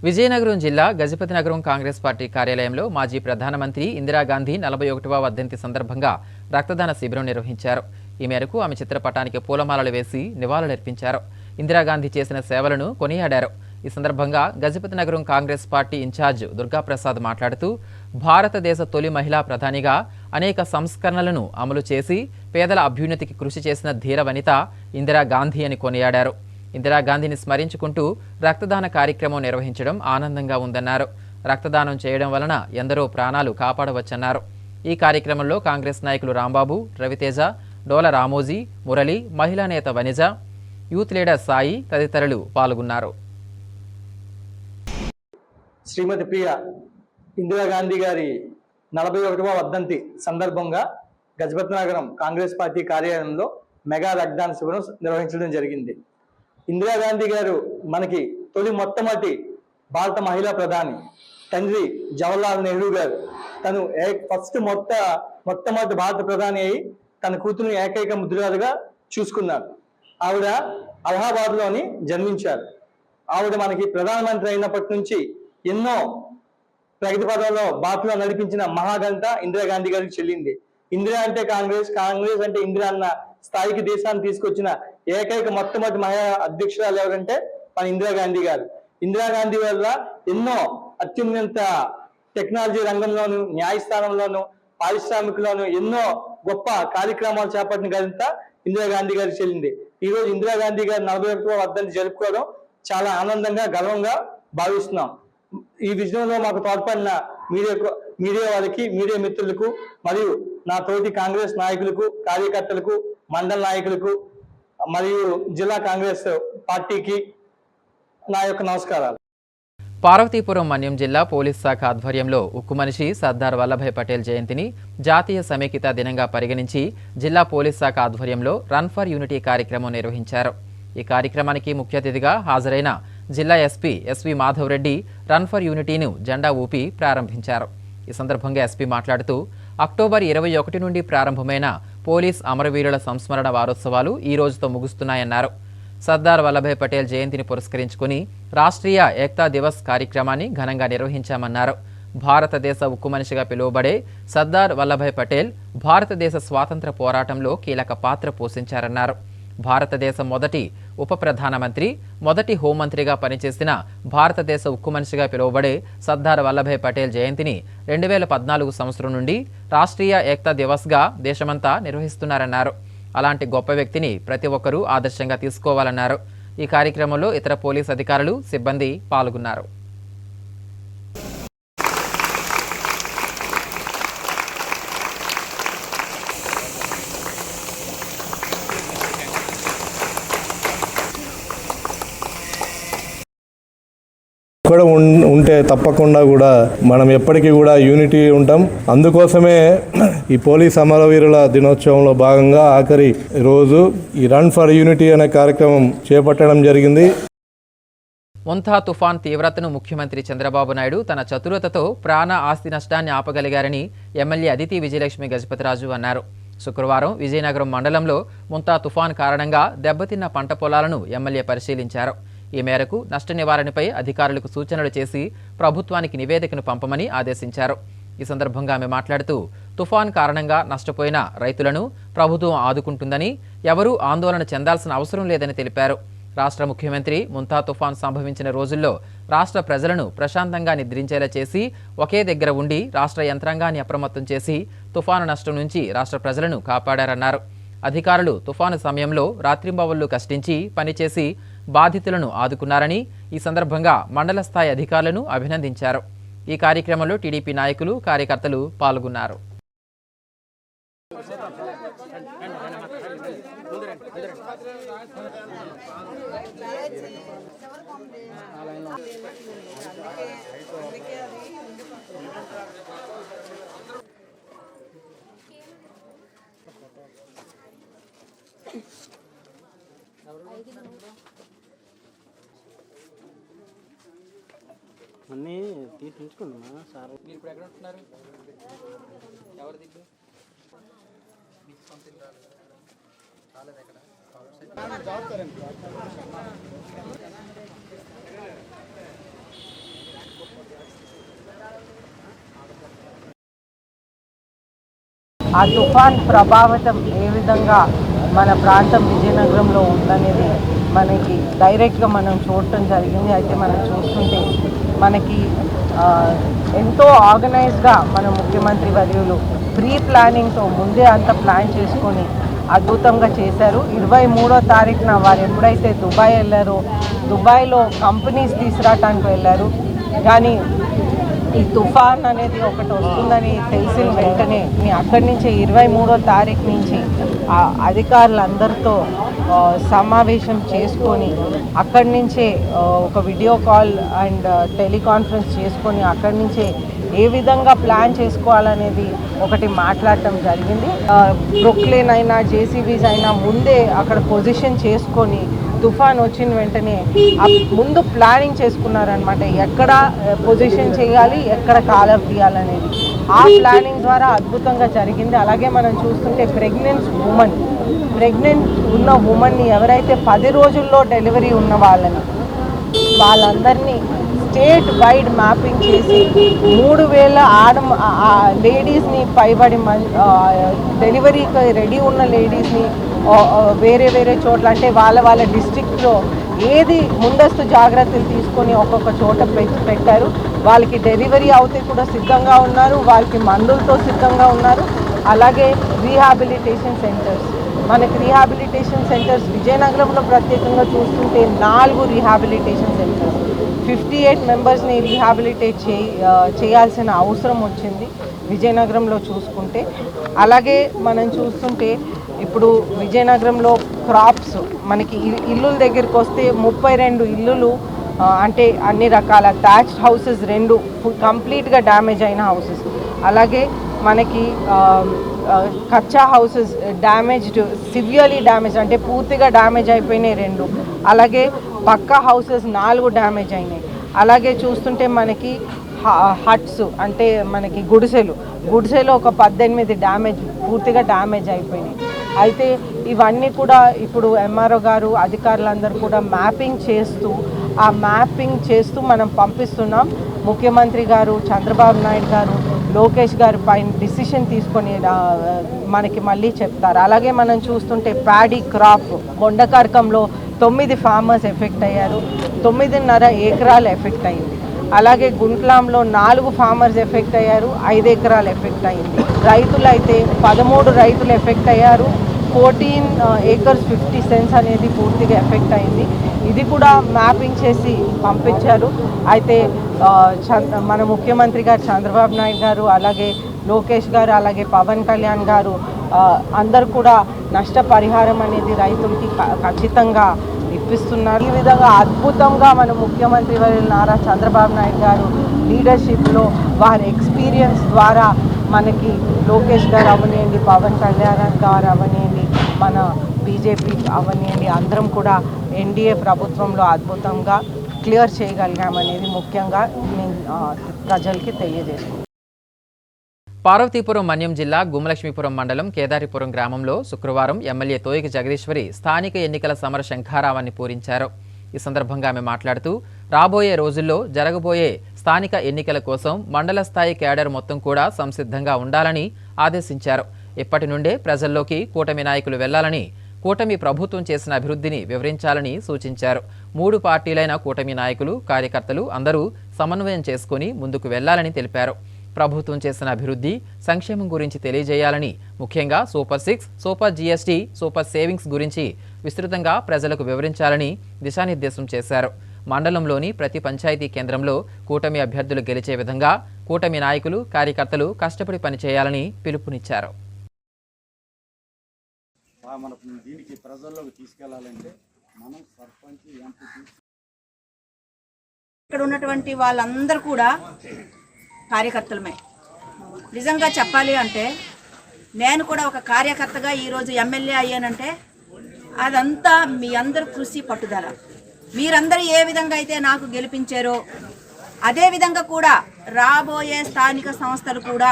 విజయనగరం జిల్లా గజపతినగరం కాంగ్రెస్ పార్టీ కార్యాలయంలో మాజీ ప్రధానమంత్రి ఇందిరాగాంధీ 41వ వర్ధంతి సందర్భంగా రక్తదాన శిబిరం నిర్వహించారు. ఈ మేరకు ఆమె చిత్రపటానికి పూలమాలలు వేసి నివాళులర్పించారు. ఇందిరాగాంధీ చేసిన సేవలను కొనియాడారు. ఈ సందర్భంగా గజపతినగరం కాంగ్రెస్ పార్టీ ఇన్ఛార్జ్ దుర్గాప్రసాద్ మాట్లాడుతూ భారతదేశ తొలి మహిళా ప్రధానిగా అనేక సంస్కరణలను అమలు చేసి పేదల అభ్యున్నతికి కృషి చేసిన ధీర వనిత ఇందిరాగాంధీ అని కొనియాడారు. ఇందిరాగాంధీని స్మరించుకుంటూ రక్తదాన కార్యక్రమం నిర్వహించడం ఆనందంగా ఉందన్నారు. రక్తదానం చేయడం వలన ఎందరో ప్రాణాలు కాపాడవచ్చన్నారు. ఈ కార్యక్రమంలో కాంగ్రెస్ నాయకులు రాంబాబు, రవితేజ, డోల రామోజీ, మురళి, మహిళా నేత వనిజ, యూత్ లీడర్ సాయి తదితరులు పాల్గొన్నారు. శ్రీమతి ప్రియ ఇందిరాగాంధీ గారి 41వ వర్ధంతి సందర్భంగా గజపతినగరం కాంగ్రెస్ పార్టీ కార్యాలయంలో మెగా రక్తదాన శిబిరం నిర్వహించడం జరిగింది. ఇందిరాగాంధీ గారు మనకి మొట్టమొదటి భారత మహిళా ప్రధాని. తండ్రి జవహర్లాల్ నెహ్రూ గారు తను మొట్టమొదటి భారత ప్రధాని అయి తన కూతురుని ఏకైక ముద్దురాలుగా చూసుకున్నారు. ఆవిడ అలహాబాద్లోని జన్మించారు. ఆవిడ మనకి ప్రధానమంత్రి అయినప్పటి నుంచి ఎన్నో ప్రగతి పదంలో బాపులో నడిపించిన మహాఘనత ఇందిరాగాంధీ గారికి చెల్లింది. ఇందిరా అంటే కాంగ్రెస్, కాంగ్రెస్ అంటే ఇందిరా అన్న స్థాయికి దేశాన్ని తీసుకొచ్చిన ఏకైక మొట్టమొదటి మహిళా అధ్యక్షురాలు ఎవరంటే మన ఇందిరాగాంధీ గారు. ఇందిరాగాంధీ వల్ల ఎన్నో అత్యున్నత టెక్నాలజీ రంగంలోను, న్యాయస్థానంలోను, పారిశ్రామికలోను ఎన్నో గొప్ప కార్యక్రమాలు చేపట్టిన ఘనత ఇందిరాగాంధీ గారికి చెల్లింది. ఈ రోజు ఇందిరాగాంధీ గారి 41వ వర్ధంతి జరుపుకోవడం చాలా ఆనందంగా, గర్వంగా భావిస్తున్నాం. ఈ విజయంలో మాకు తోడ్పడిన మీడియా వారికి, మీడియా మిత్రులకు మరియు నా తోటి కాంగ్రెస్ నాయకులకు, కార్యకర్తలకు, మండల నాయకులకు మరియు జిల్లా కాంగ్రెస్ పార్టీకి నా యొక్క నమస్కారాలు. పార్వతీపురం మన్యం జిల్లా పోలీస్ శాఖ ఆధ్వర్యంలో ఉక్కు మనిషి సర్దార్ వల్లభాయ్ పటేల్ జయంతిని జాతీయ సమైక్యతా దినంగా పరిగణించి జిల్లా పోలీస్ శాఖ ఆధ్వర్యంలో రన్ ఫర్ యూనిటీ కార్యక్రమం నిర్వహించారు. ఈ కార్యక్రమానికి ముఖ్య అతిథిగా హాజరైన జిల్లా SP Madhav Reddy run for యూనిటీను జెండా ఊపి ప్రారంభించారు. ఈ సందర్భంగా ఎస్పీ మాట్లాడుతూ అక్టోబర్ 21 నుండి ప్రారంభమైన పోలీస్ అమరవీరుల సంస్మరణ వారోత్సవాలు ఈ రోజుతో ముగుస్తున్నాయన్నారు. సర్దార్ వల్లభాయ్ పటేల్ జయంతిని పురస్కరించుకుని రాష్ట్రీయ ఏక్తా దివస్ కార్యక్రమాన్ని ఘనంగా నిర్వహించామన్నారు. భారతదేశ ఉక్కు మనిషిగా పిలువబడే సర్దార్ వల్లభాయ్ పటేల్ భారతదేశ స్వాతంత్ర పోరాటంలో కీలక పాత్ర పోషించారన్నారు. భారతదేశ మొదటి ఉప ప్రధానమంత్రి, మొదటి హోంమంత్రిగా పనిచేసిన భారతదేశ ఉక్కు మనిషిగా పిలువబడే సర్దార్ వల్లభాయ్ పటేల్ జయంతిని 2014 సంవత్సరం నుండి రాష్ట్రీయ ఏక్తా దివస్గా దేశమంతా నిర్వహిస్తున్నారన్నారు. అలాంటి గొప్ప వ్యక్తిని ప్రతి ఒక్కరూ ఆదర్శంగా తీసుకోవాలన్నారు. ఈ కార్యక్రమంలో ఇతర పోలీస్ అధికారులు, సిబ్బంది పాల్గొన్నారు. ఇక్కడ ఉంటే తప్పకుండా కూడా మనం ఎప్పటికీ కూడా యూనిటీ ఉంటాం. అందుకోసమే ఈ పోలీస్ అమరవీరుల దినోత్సవంలో భాగంగా ఆఖరి రోజు ఈ రన్ ఫర్ యూనిటీ అనే కార్యక్రమం చేపట్టడం జరిగింది. మొంతా తుఫాన్ తీవ్రతను ముఖ్యమంత్రి చంద్రబాబు నాయుడు తన చతురతతో ప్రాణ ఆస్తి నష్టాన్ని ఆపగలిగారని ఎమ్మెల్యే అదితి విజయలక్ష్మి గజపతిరాజు అన్నారు. శుక్రవారం విజయనగరం మండలంలో మొంతా తుఫాన్ కారణంగా దెబ్బతిన్న పంట పొలాలను ఎమ్మెల్యే పరిశీలించారు. ఈ మేరకు నష్ట నివారణపై అధికారులకు సూచనలు చేసి ప్రభుత్వానికి నివేదికను పంపమని ఆదేశించారు. ఈ సందర్భంగా ఆమె మాట్లాడుతూ తుఫాన్ కారణంగా నష్టపోయిన రైతులను ప్రభుత్వం ఆదుకుంటుందని, ఎవరూ ఆందోళన చెందాల్సిన అవసరం లేదని తెలిపారు. రాష్ట్ర ముఖ్యమంత్రి మొంతా తుఫాన్ సంభవించిన రోజుల్లో రాష్ట్ర ప్రజలను ప్రశాంతంగా నిద్రించేలా చేసి ఒకే దగ్గర ఉండి రాష్ట్ర యంత్రాంగాన్ని అప్రమత్తం చేసి తుఫాను నష్టం నుంచి రాష్ట్ర ప్రజలను కాపాడారన్నారు. అధికారులు తుఫాను సమయంలో రాత్రింబవళ్లు కష్టించి పనిచేసి బాధితులను ఆదుకున్నారని ఈ సందర్భంగా మండల స్థాయి అధికారులను అభినందించారు. ఈ కార్యక్రమంలో టీడీపీ నాయకులు, కార్యకర్తలు పాల్గొన్నారు. అన్నీ తీసుకుంటున్నా సార్. మీరు ఇప్పుడు ఎక్కడ ఉంటున్నారు? ఎవరు దిక్కు? ఆ తుఫాన్ ప్రభావితం ఏ విధంగా మన ప్రాంతం విజయనగరంలో ఉందనేది మనకి డైరెక్ట్గా మనం చూడటం జరిగింది. అయితే మనం చూస్తుంటే మనకి ఎంతో ఆర్గనైజ్గా మన ముఖ్యమంత్రి వర్యులు ప్రీ ప్లానింగ్తో ముందే అంత ప్లాన్ చేసుకొని అద్భుతంగా చేశారు. 23వ తారీఖున వారు ఎప్పుడైతే దుబాయ్ వెళ్ళారో, దుబాయ్లో కంపెనీస్ తీసుకురావడానికి వెళ్ళారు. కానీ ఈ తుఫాన్ అనేది ఒకటి వస్తుందని తెలిసిన వెంటనే అక్కడి నుంచి 23వ తారీఖు నుంచి అధికారులందరితో సమావేశం చేసుకొని అక్కడి నుంచే ఒక వీడియో కాల్ అండ్ టెలికాన్ఫరెన్స్ చేసుకొని అక్కడి నుంచే ఏ విధంగా ప్లాన్ చేసుకోవాలనేది ఒకటి మాట్లాడటం జరిగింది. ప్రొక్లేన్ అయినా జేసీబీస్ అయినా ముందే అక్కడ పొజిషన్ చేసుకొని తుఫాన్ వచ్చిన వెంటనే ముందు ప్లానింగ్ చేసుకున్నారనమాట. ఎక్కడ పొజిషన్ చేయాలి, ఎక్కడ కాలర్ తీయాలనేది ఆ ప్లానింగ్ ద్వారా అద్భుతంగా జరిగింది. అలాగే మనం చూస్తుంటే ప్రెగ్నెంట్ ఉమెన్ ప్రెగ్నెంట్ ఉన్న ఉమెన్ని ఎవరైతే 10 రోజుల్లో డెలివరీ ఉన్న వాళ్ళందరినీ స్టేట్ వైడ్ మ్యాపింగ్ చేసి 3,000 లేడీస్ని పైబడి డెలివరీకి రెడీ ఉన్న లేడీస్ని వేరే వేరే చోట్ల అంటే వాళ్ళ డిస్ట్రిక్ట్లో ఏది ముందస్తు జాగ్రత్తలు తీసుకొని ఒక్కొక్క చోట పెట్టారు. వాళ్ళకి డెలివరీ అవుతే కూడా సిద్ధంగా ఉన్నారు, వాళ్ళకి మందులతో సిద్ధంగా ఉన్నారు. అలాగే రీహాబిలిటేషన్ సెంటర్స్, మనకి రీహాబిలిటేషన్ సెంటర్స్ విజయనగరంలో ప్రత్యేకంగా చూస్తుంటే 4 రీహాబిలిటేషన్ సెంటర్స్ 58 మెంబర్స్ని రీహాబిలిటేట్ చేయాల్సిన అవసరం వచ్చింది విజయనగరంలో చూసుకుంటే. అలాగే మనం చూస్తుంటే ఇప్పుడు విజయనగరంలో క్రాప్స్ మనకి ఇల్లుల దగ్గరికి వస్తే 32 ఇల్లులు అంటే అన్ని రకాల థ్యాచ్డ్ హౌసెస్ 2 కంప్లీట్గా డ్యామేజ్ అయిన హౌసెస్, అలాగే మనకి కచ్చా హౌసెస్ డ్యామేజ్డ్, సివియర్లీ డ్యామేజ్ అంటే పూర్తిగా డ్యామేజ్ అయిపోయినాయి 2, అలాగే పక్కా హౌసెస్ 4 డ్యామేజ్ అయినాయి. అలాగే చూస్తుంటే మనకి హట్స్ అంటే మనకి గుడిసెలు ఒక 18 పూర్తిగా డ్యామేజ్ అయిపోయినాయి. అయితే ఇవన్నీ కూడా ఇప్పుడు ఎంఆర్ఓ గారు అధికారులందరూ కూడా మ్యాపింగ్ చేస్తూ మనం పంపిస్తున్నాం. ముఖ్యమంత్రి గారు చంద్రబాబు నాయుడు గారు లోకేష్ గారు పైన డిసిషన్ తీసుకొని మనకి మళ్ళీ చెప్తారు. అలాగే మనం చూస్తుంటే ప్యాడీ క్రాప్ బొండకార్కంలో 9 ఫార్మర్స్ ఎఫెక్ట్ అయ్యారు, 9.5 ఎకరాలు ఎఫెక్ట్ అయింది. అలాగే గుంట్లాంలో 4 ఫార్మర్స్ ఎఫెక్ట్ అయ్యారు, 5 ఎకరాలు ఎఫెక్ట్ అయింది. రైతులు అయితే 13 రైతులు ఎఫెక్ట్ అయ్యారు, 14 acres 50 cents అనేది పూర్తిగా ఎఫెక్ట్ అయింది. ఇది కూడా మ్యాపింగ్ చేసి పంపించారు. అయితే మన ముఖ్యమంత్రి గారు చంద్రబాబు నాయుడు గారు, అలాగే లోకేష్ గారు, అలాగే పవన్ కళ్యాణ్ గారు అందరు కూడా నష్టపరిహారం అనేది రైతులకి ఖచ్చితంగా ఇప్పిస్తున్నారు. ఈ విధంగా అద్భుతంగా మన ముఖ్యమంత్రి వర్యులు నారా చంద్రబాబు నాయుడు గారు లీడర్షిప్లో వారి ఎక్స్పీరియన్స్ ద్వారా మనకి లోకేష్ గారు అవనియండి, పవన్ కళ్యాణ్ గారు అవనియండి, మన బీజేపీ అవనియండి, అందరం కూడా ఎన్డీఏ ప్రభుత్వంలో అద్భుతంగా క్లియర్ చేయగలిగామనేది ముఖ్యంగా నేను ప్రజలకి తెలియజేస్తున్నాను. పార్వతీపురం మన్యం జిల్లా గుమ్మలక్ష్మీపురం మండలం కేదారిపురం గ్రామంలో శుక్రవారం ఎమ్మెల్యే తోయిక జగదీశ్వరి స్థానిక ఎన్నికల సమర శంఖారావాన్ని పూరించారు. ఈ సందర్భంగా ఆమె మాట్లాడుతూ రాబోయే రోజుల్లో జరగబోయే స్థానిక ఎన్నికల కోసం మండల స్థాయి క్యాడర్ మొత్తం కూడా సంసిద్ధంగా ఉండాలని ఆదేశించారు. ఇప్పటి నుండే ప్రజల్లోకి కూటమి నాయకులు వెళ్లాలని, కూటమి ప్రభుత్వం చేసిన అభివృద్ధిని వివరించాలని సూచించారు. 3 పార్టీలైన కూటమి నాయకులు, కార్యకర్తలు అందరూ సమన్వయం చేసుకుని ముందుకు వెళ్లాలని తెలిపారు. ప్రభుత్వం చేసిన అభివృద్ధి, సంక్షేమం గురించి తెలియజేయాలని, ముఖ్యంగా super 6, super GST, super savings గురించి విస్తృతంగా ప్రజలకు వివరించాలని దిశానిర్దేశం చేశారు. మండలంలోని ప్రతి పంచాయతీ కేంద్రంలో కూటమి అభ్యర్థులు గెలిచే విధంగా కూటమి నాయకులు, కార్యకర్తలు కష్టపడి పనిచేయాలని పిలుపునిచ్చారు. దీనికి ప్రజల్లోకి తీసుకెళ్లాలంటే మనం సర్పంచ్, ఎంపీ ఇక్కడ ఉన్నటువంటి వాళ్ళందరూ కూడా కార్యకర్తలమే. నిజంగా చెప్పాలి అంటే నేను కూడా ఒక కార్యకర్తగా ఈరోజు ఎమ్మెల్యే అయ్యానంటే అదంతా మీ అందరి కృషి, పట్టుదల. మీరందరూ ఏ విధంగా అయితే నాకు గెలిపించారో అదే విధంగా కూడా రాబోయే స్థానిక సంస్థలు కూడా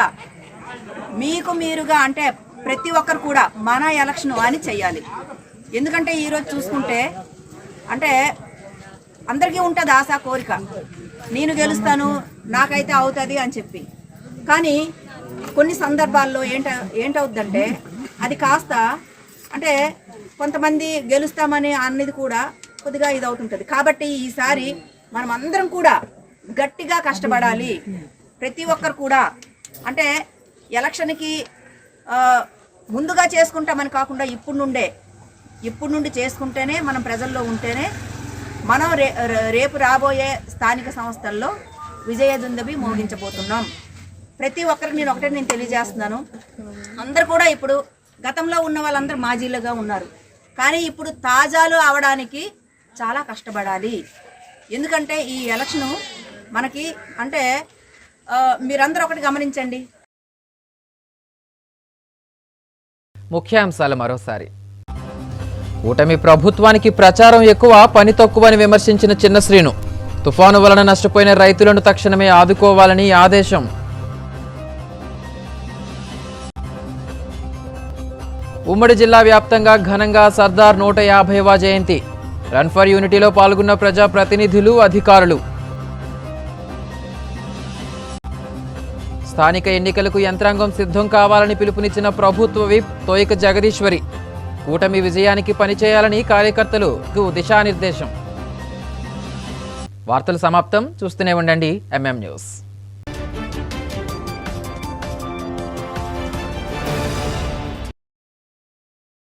మీకు మీరుగా అంటే ప్రతి ఒక్కరు కూడా మన ఎలక్షన్ అని చెయ్యాలి. ఎందుకంటే ఈరోజు చూసుకుంటే అంటే అందరికీ ఉంటుంది ఆశ, కోరిక, నేను గెలుస్తాను, నాకైతే అవుతుంది అని చెప్పి. కానీ కొన్ని సందర్భాల్లో ఏంటవుద్దంటే అది కాస్త అంటే కొంతమంది గెలుస్తామని అన్నది కూడా కొద్దిగా ఇది అవుతుంటుంది. కాబట్టి ఈసారి మనం అందరం కూడా గట్టిగా కష్టపడాలి. ప్రతి ఒక్కరు కూడా అంటే ఎలక్షన్కి ముందుగా చేసుకుంటామని కాకుండా ఇప్పుడు నుండి చేసుకుంటేనే మనం ప్రజల్లో ఉంటేనే మనం రేపు రాబోయే స్థానిక సంస్థల్లో విజయదుందుభి మోగించబోతున్నాం. ప్రతి ఒక్కరికి నేను తెలియజేస్తున్నాను. అందరు కూడా ఇప్పుడు గతంలో ఉన్న వాళ్ళందరూ మాజీలుగా ఉన్నారు, కానీ ఇప్పుడు తాజాలు అవడానికి చాలా కష్టపడాలి. ఎందుకంటే ఈ ఎలక్షను మనకి అంటే మీరందరూ ఒకటి గమనించండి. ముఖ్యాంశాలు మరోసారి. కూటమి ప్రభుత్వానికి ప్రచారం ఎక్కువ, పని తక్కువని విమర్శించిన చిన్న శ్రీను. తుఫాను వలన నష్టపోయిన రైతులను తక్షణమే ఆదుకోవాలని ఆదేశం. ఉమ్మడి జిల్లా వ్యాప్తంగా ఘనంగా సర్దార్ 150వ జయంతి. రన్ ఫర్ యూనిటీలో పాల్గొన్న ప్రజాప్రతినిధులు, అధికారులు. స్థానిక ఎన్నికలకు యంత్రాంగం సిద్ధం కావాలని పిలుపునిచ్చిన ప్రభుత్వ విప్ తోయిక జగదీశ్వరి. కూటమి విజయానికి పనిచేయాలని కార్యకర్తలకు దిశానిర్దేశం. వార్తలు సమాప్తం. చూస్తూనే ఉండండి MM న్యూస్.